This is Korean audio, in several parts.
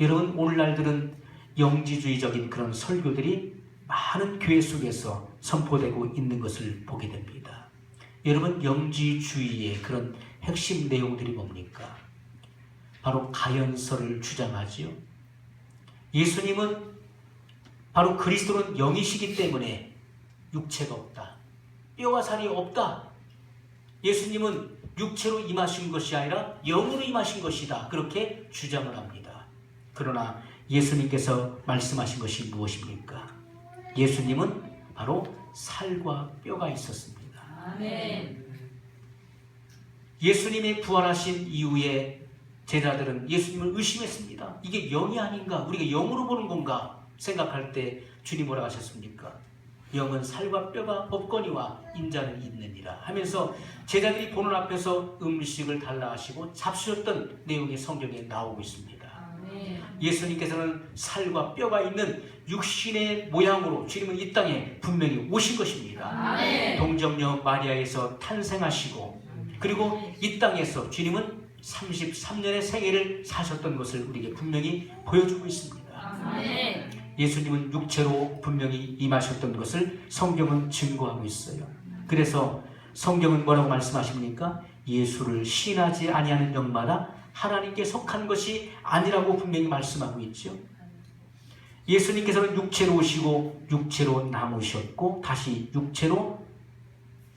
여러분, 오늘날들은 영지주의적인 그런 설교들이 많은 교회 속에서 선포되고 있는 것을 보게 됩니다. 여러분, 영지주의의 그런 핵심 내용들이 뭡니까? 바로 가연설을 주장하지요. 예수님은 바로 그리스도는 영이시기 때문에 육체가 없다, 뼈와 살이 없다. 예수님은 육체로 임하신 것이 아니라 영으로 임하신 것이다, 그렇게 주장을 합니다. 그러나 예수님께서 말씀하신 것이 무엇입니까? 예수님은 바로 살과 뼈가 있었습니다. 아멘. 예수님이 부활하신 이후에 제자들은 예수님을 의심했습니다. 이게 영이 아닌가? 우리가 영으로 보는 건가? 생각할 때 주님 뭐라고 하셨습니까? 영은 살과 뼈가 없거니와 인자는 있느니라 하면서 제자들이 보는 앞에서 음식을 달라 하시고 잡수셨던 내용이 성경에 나오고 있습니다. 아멘. 예수님께서는 살과 뼈가 있는 육신의 모양으로 주님은 이 땅에 분명히 오신 것입니다. 아멘. 동정녀 마리아에서 탄생하시고 그리고 이 땅에서 주님은 33년의 생애를 사셨던 것을 우리에게 분명히 보여주고 있습니다. 아멘. 예수님은 육체로 분명히 임하셨던 것을 성경은 증거하고 있어요. 그래서 성경은 뭐라고 말씀하십니까? 예수를 시인하지 아니하는 영마다 하나님께 속한 것이 아니라고 분명히 말씀하고 있죠. 예수님께서는 육체로 오시고 육체로 남으셨고 다시 육체로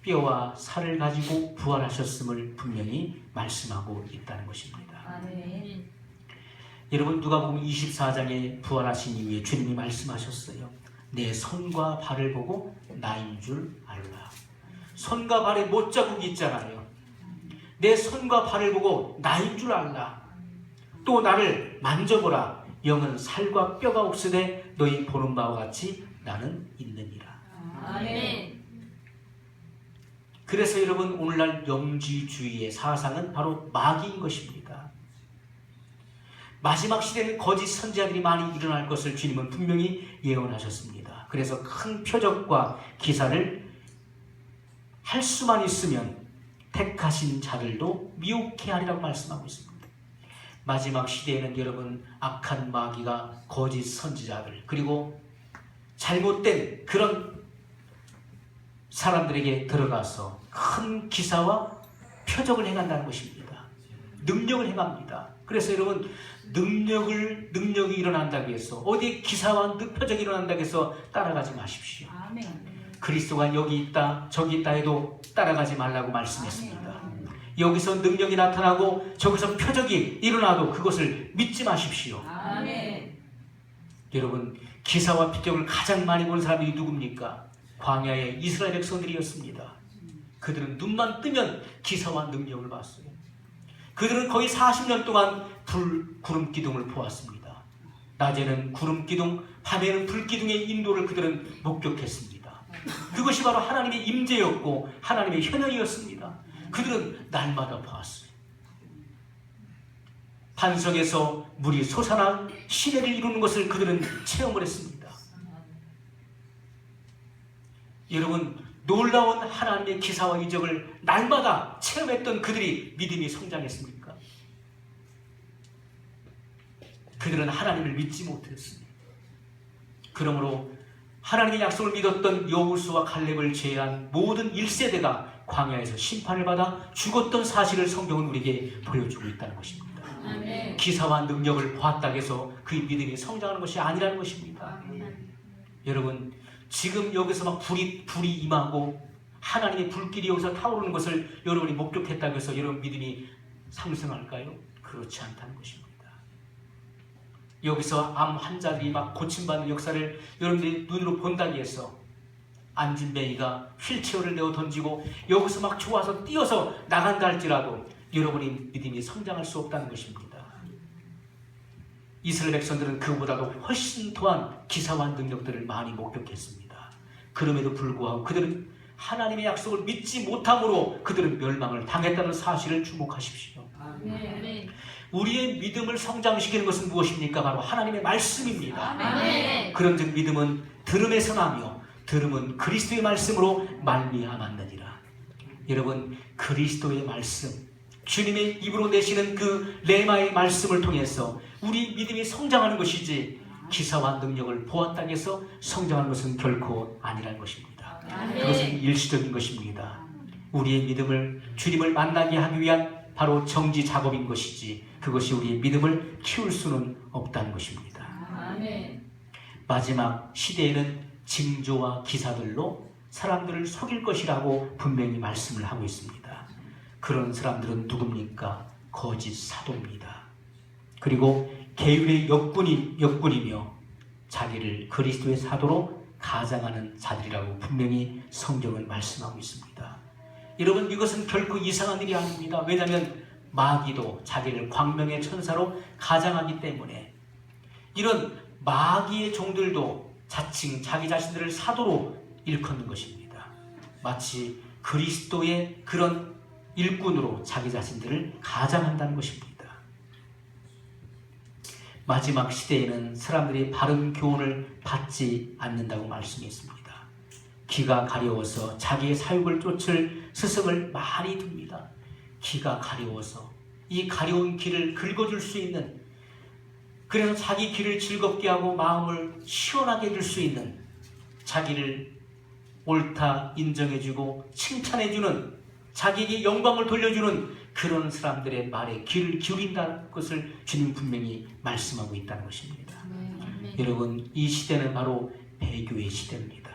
뼈와 살을 가지고 부활하셨음을 분명히 말씀하고 있다는 것입니다. 아멘. 여러분, 누가복음 24장에 부활하신 이후에 주님이 말씀하셨어요. 내 손과 발을 보고 나인 줄 알라. 손과 발에 못자국이 있잖아요. 내 손과 발을 보고 나인 줄 알라. 또 나를 만져보라. 영은 살과 뼈가 없으되 너희 보는 바와 같이 나는 있느니라. 아멘. 그래서 여러분, 오늘날 영지주의의 사상은 바로 마귀인 것입니다. 마지막 시대는 거짓 선지자들이 많이 일어날 것을 주님은 분명히 예언하셨습니다. 그래서 큰 표적과 기사를 할 수만 있으면 택하신 자들도 미혹해 하리라고 말씀하고 있습니다. 마지막 시대에는 여러분, 악한 마귀가 거짓 선지자들 그리고 잘못된 그런 사람들에게 들어가서 큰 기사와 표적을 행한다는 것입니다. 능력을 행합니다. 그래서 여러분, 능력이 일어난다고 해서 어디에 기사와 표적이 일어난다고 해서 따라가지 마십시오. 아멘. 그리스도가 여기 있다 저기 있다 해도 따라가지 말라고 말씀했습니다. 여기서 능력이 나타나고 저기서 표적이 일어나도 그것을 믿지 마십시오. 아멘. 여러분, 기사와 표적을 가장 많이 본 사람이 누굽니까? 광야의 이스라엘 백성들이었습니다. 그들은 눈만 뜨면 기사와 능력을 봤어요. 그들은 거의 40년 동안 구름 기둥을 보았습니다. 낮에는 구름 기둥, 밤에는 불 기둥의 인도를 그들은 목격했습니다. 그것이 바로 하나님의 임재였고 하나님의 현현이었습니다. 그들은 날마다 보았어요. 반석에서 물이 솟아나 시내를 이루는 것을 그들은 체험을 했습니다. 여러분, 놀라운 하나님의 기사와 이적을 날마다 체험했던 그들이 믿음이 성장했습니까? 그들은 하나님을 믿지 못했습니다. 그러므로 하나님의 약속을 믿었던 여호수아와 칼렙을 제외한 모든 1세대가 광야에서 심판을 받아 죽었던 사실을 성경은 우리에게 보여주고 있다는 것입니다. 아멘. 기사와 능력을 보았다고 해서 그의 믿음이 성장하는 것이 아니라는 것입니다. 여러분, 지금 여기서 막 불이 임하고 하나님의 불길이 여기서 타오르는 것을 여러분이 목격했다고 해서 여러분 믿음이 상승할까요? 그렇지 않다는 것입니다. 여기서 암 환자들이 막 고침받는 역사를 여러분들이 눈으로 본다고 해서 안진뱅이가 휠체어를 내어 던지고 여기서 막 좋아서 뛰어서 나간다 할지라도 여러분이 믿음이 성장할 수 없다는 것입니다. 이스라엘 백성들은 그보다도 훨씬 더한 기사와 능력들을 많이 목격했습니다. 그럼에도 불구하고 그들은 하나님의 약속을 믿지 못함으로 그들은 멸망을 당했다는 사실을 주목하십시오. 아멘. 우리의 믿음을 성장시키는 것은 무엇입니까? 바로 하나님의 말씀입니다. 아멘. 그런즉 믿음은 들음에서 나며 들음은 그리스도의 말씀으로 말미암았느니라. 여러분, 그리스도의 말씀, 주님의 입으로 내시는 그 레마의 말씀을 통해서 우리 믿음이 성장하는 것이지 기사와 능력을 보았다고 해서 성장하는 것은 결코 아니라는 것입니다. 그것은 일시적인 것입니다. 우리의 믿음을 주님을 만나게 하기 위한 바로 정지 작업인 것이지 그것이 우리의 믿음을 키울 수는 없다는 것입니다. 아멘. 마지막 시대에는 징조와 기사들로 사람들을 속일 것이라고 분명히 말씀을 하고 있습니다. 그런 사람들은 누굽니까? 거짓 사도입니다. 그리고 계율의 역군이며 자기를 그리스도의 사도로 가장하는 자들이라고 분명히 성경은 말씀하고 있습니다. 여러분, 이것은 결코 이상한 일이 아닙니다. 왜냐하면 마귀도 자기를 광명의 천사로 가장하기 때문에 이런 마귀의 종들도 자칭 자기 자신들을 사도로 일컫는 것입니다. 마치 그리스도의 그런 일꾼으로 자기 자신들을 가장한다는 것입니다. 마지막 시대에는 사람들이 바른 교훈을 받지 않는다고 말씀했습니다. 귀가 가려워서 자기의 사욕을 쫓을 스승을 많이 둡니다. 귀가 가려워서 이 가려운 귀를 긁어줄 수 있는, 그래서 자기 귀를 즐겁게 하고 마음을 시원하게 해줄 수 있는, 자기를 옳다 인정해주고 칭찬해주는, 자기에게 영광을 돌려주는 그런 사람들의 말에 귀를 기울인다는 것을 주님 분명히 말씀하고 있다는 것입니다. 여러분, 이 시대는 바로 배교의 시대입니다.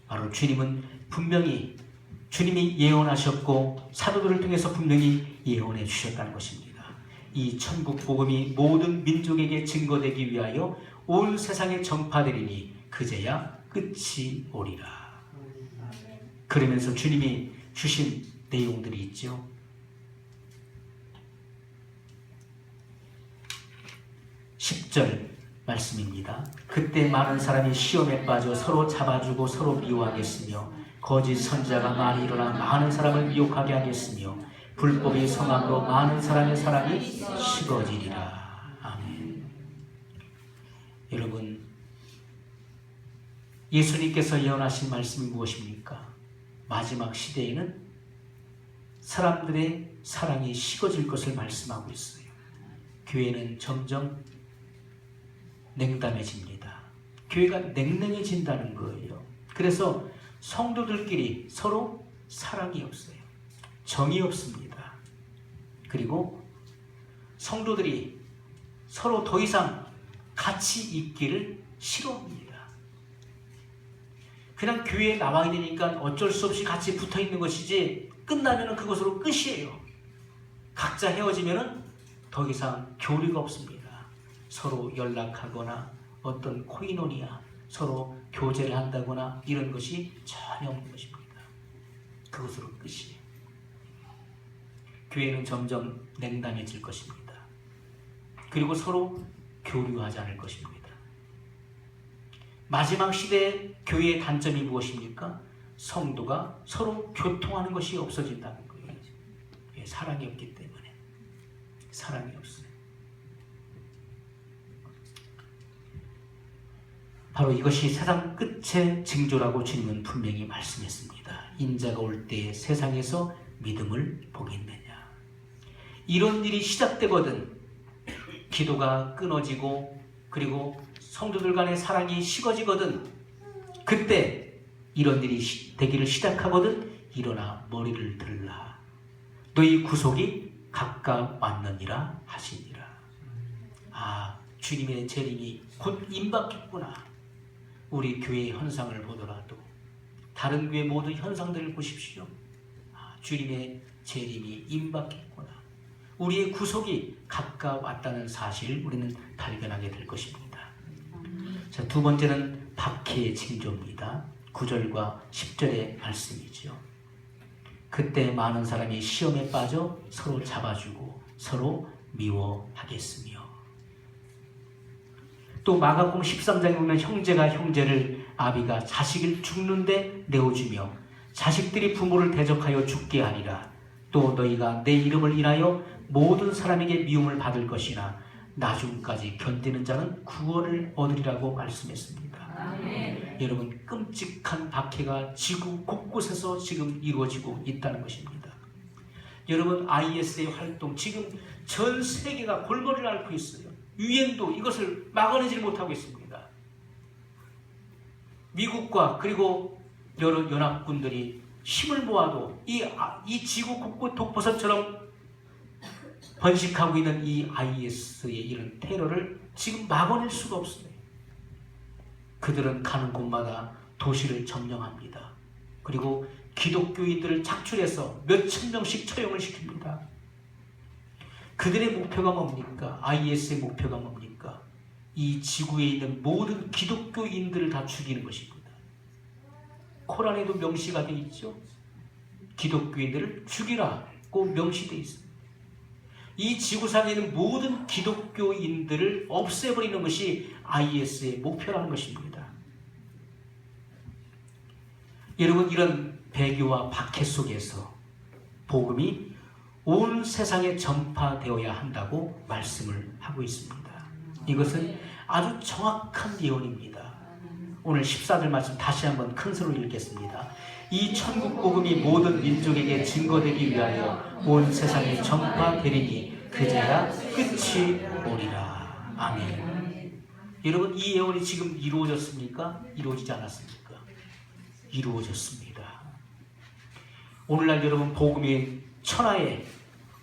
바로 주님은 분명히 주님이 예언하셨고 사도들을 통해서 분명히 예언해 주셨다는 것입니다. 이 천국 복음이 모든 민족에게 증거되기 위하여 온 세상에 전파되리니 그제야 끝이 오리라. 그러면서 주님이 주신 내용들이 있죠. 10절 말씀입니다. 그때 많은 사람이 시험에 빠져 서로 잡아주고 서로 미워하겠으며 거짓 선지자가 많이 일어나 많은 사람을 미혹하게 하겠으며 불법이 성함으로 많은 사람의 사랑이 식어지리라. 아멘. 여러분, 예수님께서 예언하신 말씀이 무엇입니까? 마지막 시대에는 사람들의 사랑이 식어질 것을 말씀하고 있어요. 교회는 점점 냉담해집니다. 교회가 냉랭해진다는 거예요. 그래서 성도들끼리 서로 사랑이 없어요. 정이 없습니다. 그리고 성도들이 서로 더 이상 같이 있기를 싫어합니다. 그냥 교회에 나와야 되니까 어쩔 수 없이 같이 붙어 있는 것이지 끝나면 그것으로 끝이에요. 각자 헤어지면 더 이상 교류가 없습니다. 서로 연락하거나 어떤 코이노니아, 서로 교제를 한다거나 이런 것이 전혀 없는 것입니다. 그것으로 끝이에요. 교회는 점점 냉담해질 것입니다. 그리고 서로 교류하지 않을 것입니다. 마지막 시대의 교회의 단점이 무엇입니까? 성도가 서로 교통하는 것이 없어진다는 거예요. 사랑이 없기 때문에. 사랑이 없어요. 바로 이것이 세상 끝의 징조라고 주님은 분명히 말씀했습니다. 인자가 올 때 세상에서 믿음을 보겠느냐. 이런 일이 시작되거든 기도가 끊어지고 그리고 성도들 간의 사랑이 식어지거든 그때 이런 일이 되기를 시작하거든 일어나 머리를 들라. 너희 구속이 가까웠느니라 하시니라. 아, 주님의 재림이 곧 임박했구나. 우리 교회의 현상을 보더라도 다른 교회 모든 현상들을 보십시오. 아, 주님의 재림이 임박했구나. 우리의 구속이 가까웠다는 사실을 우리는 발견하게 될 것입니다. 자, 두 번째는 박해의 징조입니다. 9절과 10절의 말씀이죠. 그때 많은 사람이 시험에 빠져 서로 잡아주고 서로 미워하겠으며. 또 마가복음 13장에 보면 형제가 형제를, 아비가 자식을 죽는데 내어주며 자식들이 부모를 대적하여 죽게 하리라. 또 너희가 내 이름을 인하여 모든 사람에게 미움을 받을 것이나 나중까지 견디는 자는 구원을 얻으리라고 말씀했습니다. 아멘. 여러분, 끔찍한 박해가 지구 곳곳에서 지금 이루어지고 있다는 것입니다. 여러분, IS의 활동 지금 전 세계가 골머리를 앓고 있어요. 유엔도 이것을 막아내지 못하고 있습니다. 미국과 그리고 여러 연합군들이 힘을 모아도 이 지구 곳곳 독버섯처럼 번식하고 있는 이 IS의 이런 테러를 지금 막아낼 수가 없어요. 그들은 가는 곳마다 도시를 점령합니다. 그리고 기독교인들을 착출해서 몇천 명씩 처형을 시킵니다. 그들의 목표가 뭡니까? IS의 목표가 뭡니까? 이 지구에 있는 모든 기독교인들을 다 죽이는 것입니다. 코란에도 명시가 되어 있죠. 기독교인들을 죽이라고 명시되어 있습니다. 이 지구상에 있는 모든 기독교인들을 없애버리는 것이 IS의 목표라는 것입니다. 여러분, 이런 배교와 박해 속에서 복음이 온 세상에 전파되어야 한다고 말씀을 하고 있습니다. 이것은 아주 정확한 예언입니다. 오늘 14절 말씀 다시 한번 큰 소리로 읽겠습니다. 이 천국 복음이 모든 민족에게 증거되기 위하여 온 세상에 전파되리니 그제야 끝이 오리라. 아멘. 여러분, 이 예언이 지금 이루어졌습니까? 이루어지지 않았습니까? 이루어졌습니다. 오늘날 여러분, 복음이 천하에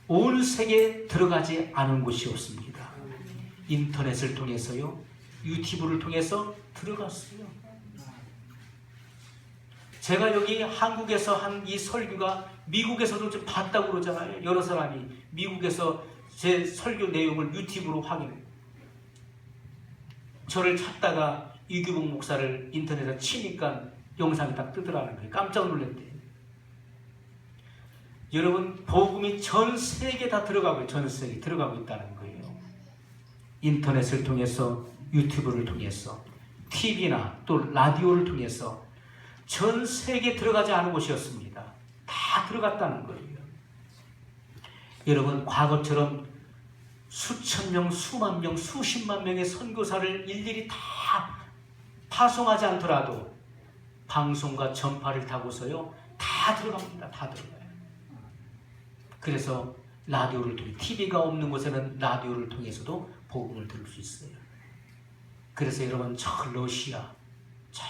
온 세계에 들어가지 않은 곳이 없습니다. 인터넷을 통해서요, 유튜브를 통해서 들어갔어요. 제가 여기 한국에서 한 이 설교가 미국에서도 좀 봤다고 그러잖아요. 여러 사람이 미국에서 제 설교 내용을 유튜브로 확인해요. 저를 찾다가 이규봉 목사를 인터넷에 치니까 영상이 딱 뜨더라는 거예요. 깜짝 놀랐대요. 여러분, 복음이 전 세계 다 들어가고, 전 세계 들어가고 있다는 거예요. 인터넷을 통해서, 유튜브를 통해서, TV나 또 라디오를 통해서 전 세계에 들어가지 않은 곳이었습니다. 다 들어갔다는 거예요. 여러분, 과거처럼 수천 명, 수만 명, 수십만 명의 선교사를 일일이 다 파송하지 않더라도 방송과 전파를 타고서요, 다 들어갑니다. 다 들어가요. 그래서 라디오를 통해, TV가 없는 곳에는 라디오를 통해서도 복음을 들을 수 있어요. 그래서 여러분, 저 러시아, 저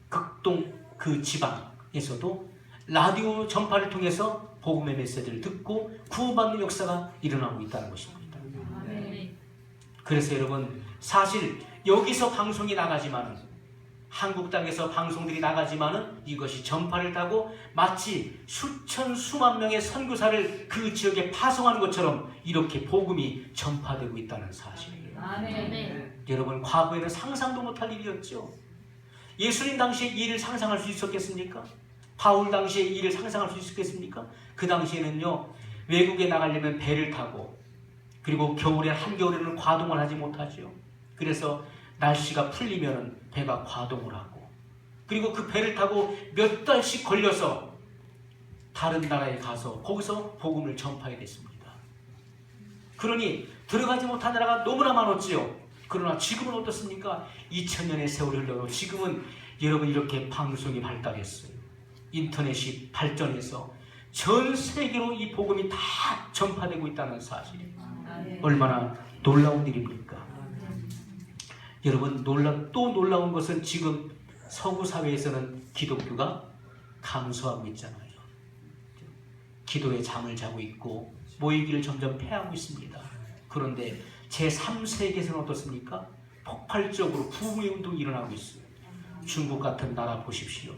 극동 그 지방에서도 라디오 전파를 통해서 복음의 메시지를 듣고 구원받는 역사가 일어나고 있다는 것입니다. 그래서 여러분, 사실 여기서 방송이 나가지만은, 한국 땅에서 방송들이 나가지만은 이것이 전파를 타고 마치 수천 수만 명의 선교사를 그 지역에 파송하는 것처럼 이렇게 복음이 전파되고 있다는 사실이에요. 아멘. 여러분, 과거에는 상상도 못할 일이었죠. 예수님 당시에 이 일을 상상할 수 있었겠습니까? 바울 당시에 이 일을 상상할 수 있었겠습니까? 그 당시에는요, 외국에 나가려면 배를 타고, 그리고 겨울에 한겨울에는 과동을 하지 못하죠. 그래서 날씨가 풀리면 배가 과동을 하고, 그리고 그 배를 타고 몇 달씩 걸려서 다른 나라에 가서 거기서 복음을 전파해야 됐습니다. 그러니 들어가지 못한 나라가 너무나 많았지요. 그러나 지금은 어떻습니까? 2000년의 세월이 흘러도 지금은 여러분, 이렇게 방송이 발달했어요. 인터넷이 발전해서 전 세계로 이 복음이 다 전파되고 있다는 사실. 얼마나 놀라운 일입니까? 여러분, 또 놀라운 것은 지금 서구 사회에서는 기독교가 감소하고 있잖아요. 기도에 잠을 자고 있고 모이기를 점점 폐하고 있습니다. 그런데 제3세계에서는 어떻습니까? 폭발적으로 부흥의 운동이 일어나고 있어요. 중국 같은 나라 보십시오.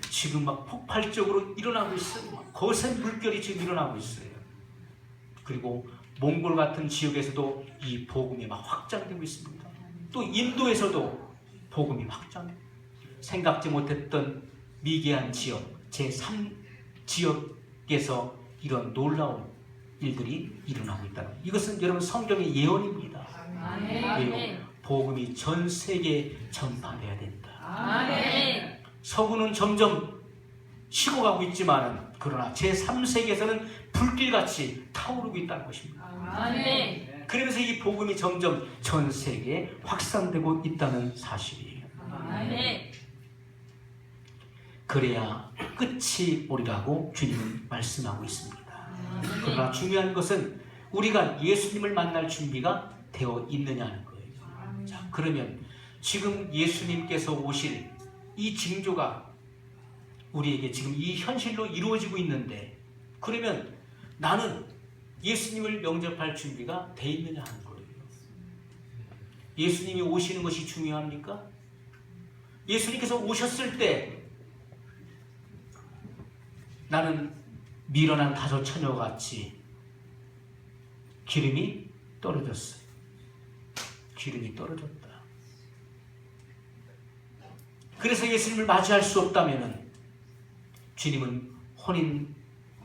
지금 막 폭발적으로 일어나고 있어요. 거센 물결이 지금 일어나고 있어요. 그리고 몽골 같은 지역에서도 이 복음이 막 확장되고 있습니다. 또 인도에서도 복음이 확장되고, 생각지 못했던 미개한 지역, 제3지역에서 이런 놀라운 일들이 일어나고 있다. 이것은 여러분, 성경의 예언입니다. 왜요? 복음이 전 세계에 전파돼야 된다. 아멘. 서구는 점점 식어가고 있지만, 그러나 제3세계에서는 불길같이 타오르고 있다는 것입니다. 아멘. 그러면서 이 복음이 점점 전 세계에 확산되고 있다는 사실이에요. 아멘. 그래야 끝이 오리라고 주님은 말씀하고 있습니다. 그러나 중요한 것은 우리가 예수님을 만날 준비가 되어 있느냐는 거예요. 자, 그러면 지금 예수님께서 오실 이 징조가 우리에게 지금 이 현실로 이루어지고 있는데, 그러면 나는 예수님을 영접할 준비가 돼 있느냐 하는 거예요. 예수님이 오시는 것이 중요합니까? 예수님께서 오셨을 때 나는 밀어난 다섯 처녀같이 기름이 떨어졌어요. 기름이 떨어졌다. 그래서 예수님을 맞이할 수 없다면 주님은 혼인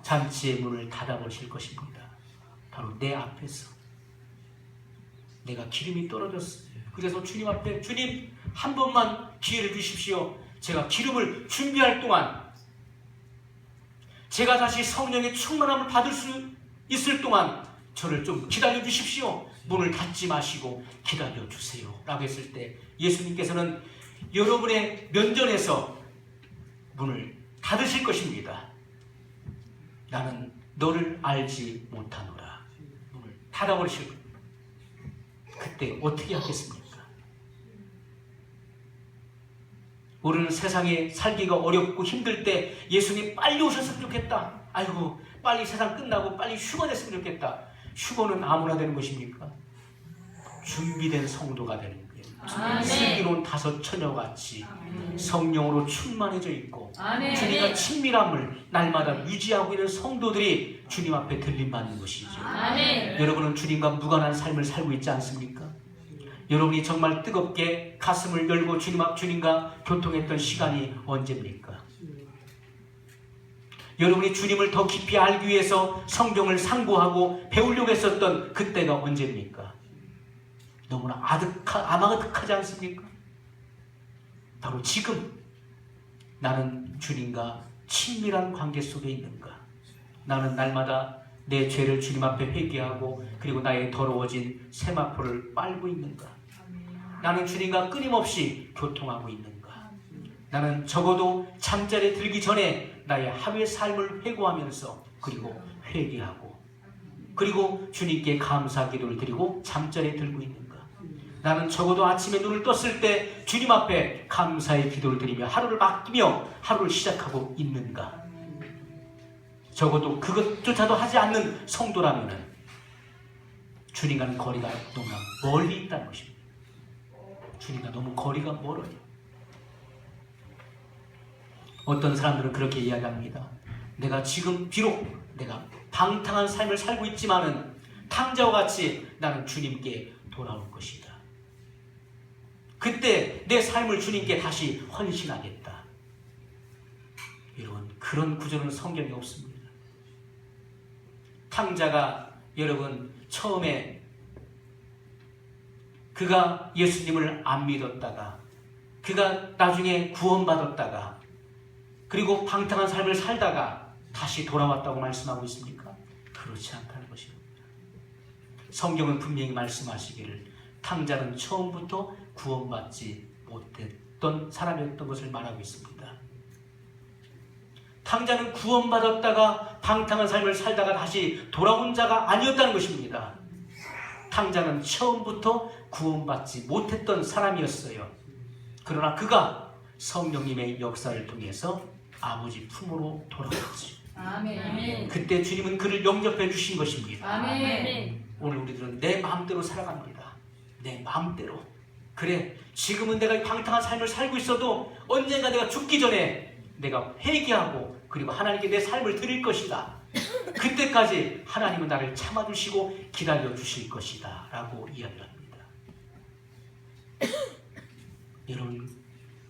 잔치의 문을 닫아버리실 것입니다. 바로 내 앞에서 내가 기름이 떨어졌어요. 그래서 주님 앞에, 주님 한 번만 기회를 주십시오. 제가 기름을 준비할 동안, 제가 다시 성령의 충만함을 받을 수 있을 동안 저를 좀 기다려 주십시오. 문을 닫지 마시고 기다려 주세요 라고 했을 때 예수님께서는 여러분의 면전에서 문을 닫으실 것입니다. 나는 너를 알지 못하노라. 문을 닫아버리실 겁니다. 그때 어떻게 하겠습니까? 우리는 세상에 살기가 어렵고 힘들 때 예수님 빨리 오셨으면 좋겠다. 아이고 빨리 세상 끝나고 빨리 휴가 됐으면 좋겠다. 휴거는 아무나 되는 것입니까? 준비된 성도가 되는 거예요. 슬기로운 다섯 처녀같이 성령으로 충만해져 있고 주님과 친밀함을 날마다 유지하고 있는 성도들이 주님 앞에 들림받는 것이죠. 여러분은 주님과 무관한 삶을 살고 있지 않습니까? 여러분이 정말 뜨겁게 가슴을 열고 주님과 교통했던 시간이 언제입니까? 여러분이 주님을 더 깊이 알기 위해서 성경을 상고하고 배우려고 했었던 그때가 언제입니까? 너무나 아마득하지 않습니까? 바로 지금 나는 주님과 친밀한 관계 속에 있는가? 나는 날마다 내 죄를 주님 앞에 회개하고 그리고 나의 더러워진 세마포를 빨고 있는가? 나는 주님과 끊임없이 교통하고 있는가? 나는 적어도 잠자리에 들기 전에 나의 하루의 삶을 회고하면서 그리고 회개하고 그리고 주님께 감사 기도를 드리고 잠자리에 들고 있는가? 나는 적어도 아침에 눈을 떴을 때 주님 앞에 감사의 기도를 드리며 하루를 맡기며 하루를 시작하고 있는가? 적어도 그것조차도 하지 않는 성도라면 주님과는 거리가 너무나 멀리 있다는 것입니다. 주님과 너무 거리가 멀어요. 어떤 사람들은 그렇게 이야기합니다. 내가 지금 비록 내가 방탕한 삶을 살고 있지만은 탕자와 같이 나는 주님께 돌아올 것이다. 그때 내 삶을 주님께 다시 헌신하겠다. 여러분, 그런 구절은 성경에 없습니다. 탕자가 여러분 처음에 그가 예수님을 안 믿었다가 그가 나중에 구원받았다가 그리고 방탕한 삶을 살다가 다시 돌아왔다고 말씀하고 있습니까? 그렇지 않다는 것입니다. 성경은 분명히 말씀하시기를 탕자는 처음부터 구원받지 못했던 사람이었던 것을 말하고 있습니다. 탕자는 구원받았다가 방탕한 삶을 살다가 다시 돌아온 자가 아니었다는 것입니다. 탕자는 처음부터 구원받지 못했던 사람이었어요. 그러나 그가 성령님의 역사를 통해서 아버지 품으로 돌아왔지. 아멘. 그때 주님은 그를 영접해 주신 것입니다. 아멘. 오늘 우리들은 내 마음대로 살아갑니다. 내 마음대로. 그래, 지금은 내가 방탕한 삶을 살고 있어도 언젠가 내가 죽기 전에 내가 회개하고 그리고 하나님께 내 삶을 드릴 것이다. 그때까지 하나님은 나를 참아주시고 기다려주실 것이다 라고 이야기합니다. 여러분,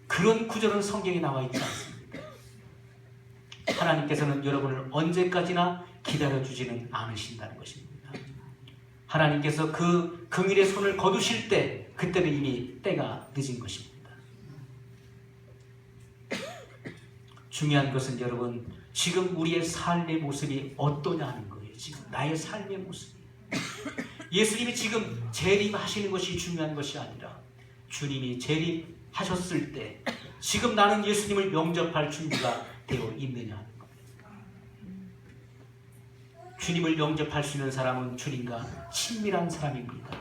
그런 구절은 성경에 나와 있지 않습니다. 하나님께서는 여러분을 언제까지나 기다려주지는 않으신다는 것입니다. 하나님께서 그 긍휼의 손을 거두실 때 그때는 이미 때가 늦은 것입니다. 중요한 것은 여러분, 지금 우리의 삶의 모습이 어떠냐 하는 거예요. 지금 나의 삶의 모습이. 예수님이 지금 재림하시는 것이 중요한 것이 아니라 주님이 재림하셨을 때 지금 나는 예수님을 영접할 준비가 되어 있느냐 하는 겁니다. 주님을 영접할 수 있는 사람은 주님과 친밀한 사람입니다.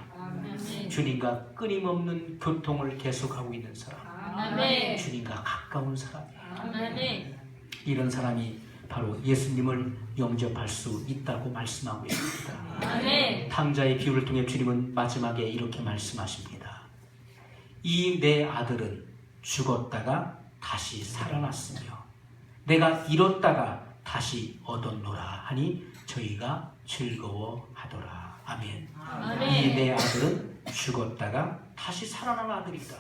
주님과 끊임없는 교통을 계속하고 있는 사람, 아멘. 주님과 가까운 사람이에요. 아멘. 이런 사람이 바로 예수님을 영접할 수 있다고 말씀하고 있습니다. 아멘. 탕자의 비유를 통해 주님은 마지막에 이렇게 말씀하십니다. 이 내 아들은 죽었다가 다시 살아났으며 내가 잃었다가 다시 얻었노라 하니 저희가 즐거워하더라. 아멘. 아멘. 이 내 아들은 죽었다가 다시 살아난 아들이다.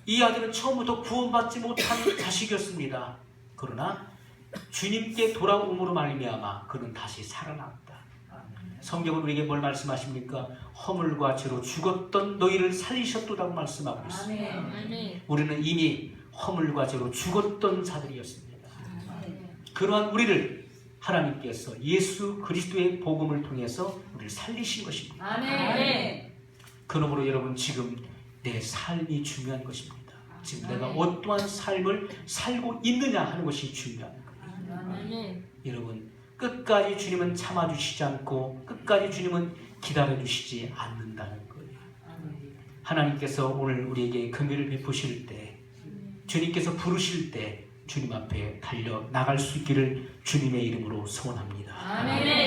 이 아들은 처음부터 구원받지 못한 자식이었습니다. 그러나 주님께 돌아옴으로 말미암아 그는 다시 살아났다. 성경은 우리에게 뭘 말씀하십니까? 허물과 죄로 죽었던 너희를 살리셨도다고 말씀하고 있습니다. 아멘. 우리는 이미 허물과 죄로 죽었던 자들이었습니다. 그러한 우리를 하나님께서 예수 그리스도의 복음을 통해서 우리를 살리신 것입니다. 아멘. 그러므로 여러분 지금 내 삶이 중요한 것입니다. 지금 내가 어떠한 삶을 살고 있느냐 하는 것이 중요한 거예요. 아멘. 여러분 끝까지 주님은 참아주시지 않고 끝까지 주님은 기다려주시지 않는다는 거예요. 하나님께서 오늘 우리에게 긍휼을 베푸실 때 주님께서 부르실 때 주님 앞에 달려 나갈 수 있기를 주님의 이름으로 소원합니다. 아멘.